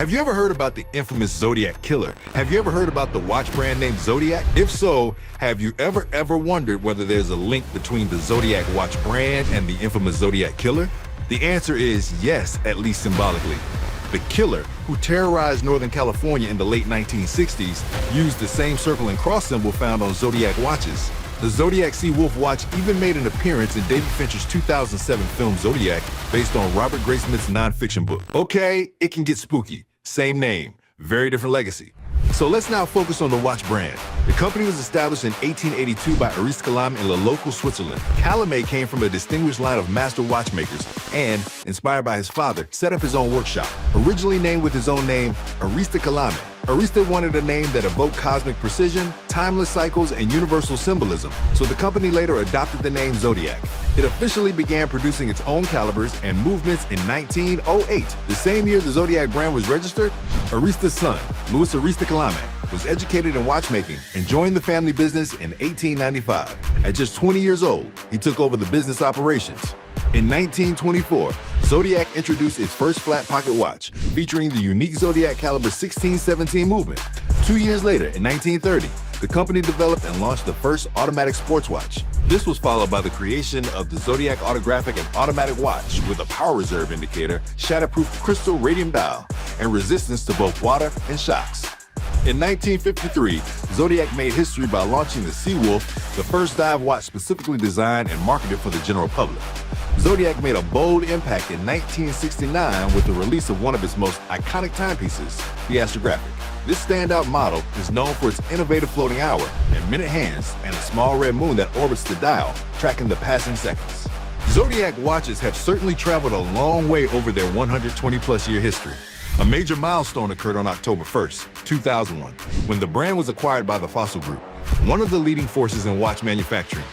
Have you ever heard about the infamous Zodiac killer? Have you ever heard about the watch brand named Zodiac? If so, have you ever wondered whether there's a link between the Zodiac watch brand and the infamous Zodiac killer? The answer is yes, at least symbolically. The killer, who terrorized Northern California in the late 1960s, used the same circle and cross symbol found on Zodiac watches. The Zodiac Sea Wolf watch even made an appearance in David Fincher's 2007 film Zodiac, based on Robert Graysmith's nonfiction book. Okay, it can get spooky. Same name, very different legacy. So let's now focus on the watch brand. The company was established in 1882 by Ariste Calame in Le Locle, Switzerland. Calame came from a distinguished line of master watchmakers and, inspired by his father, set up his own workshop. Originally named with his own name, Ariste Calame, Ariste wanted a name that evoked cosmic precision, timeless cycles, and universal symbolism, so the company later adopted the name Zodiac. It officially began producing its own calibers and movements in 1908. The same year the Zodiac brand was registered, Ariste's son, Louis Ariste Calame, was educated in watchmaking and joined the family business in 1895. At just 20 years old, he took over the business operations. In 1924, Zodiac introduced its first flat pocket watch, featuring the unique Zodiac caliber 1617 movement. 2 years later, in 1930, the company developed and launched the first automatic sports watch. This was followed by the creation of the Zodiac autographic and automatic watch with a power reserve indicator, shatterproof crystal radium dial, and resistance to both water and shocks. In 1953, Zodiac made history by launching the Sea Wolf, the first dive watch specifically designed and marketed for the general public. Zodiac made a bold impact in 1969 with the release of one of its most iconic timepieces, the astrographic. This standout model is known for its innovative floating hour and minute hands and a small red moon that orbits the dial, tracking the passing seconds. Zodiac watches have certainly traveled a long way over their 120-plus year history. A major milestone occurred on October 1st, 2001, when the brand was acquired by the Fossil Group, one of the leading forces in watch manufacturing.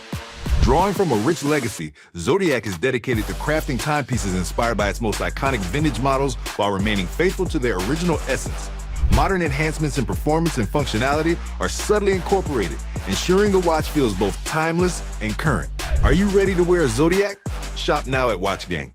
Drawing from a rich legacy, Zodiac is dedicated to crafting timepieces inspired by its most iconic vintage models while remaining faithful to their original essence. Modern enhancements in performance and functionality are subtly incorporated, ensuring the watch feels both timeless and current. Are you ready to wear a Zodiac? Shop now at watchgang.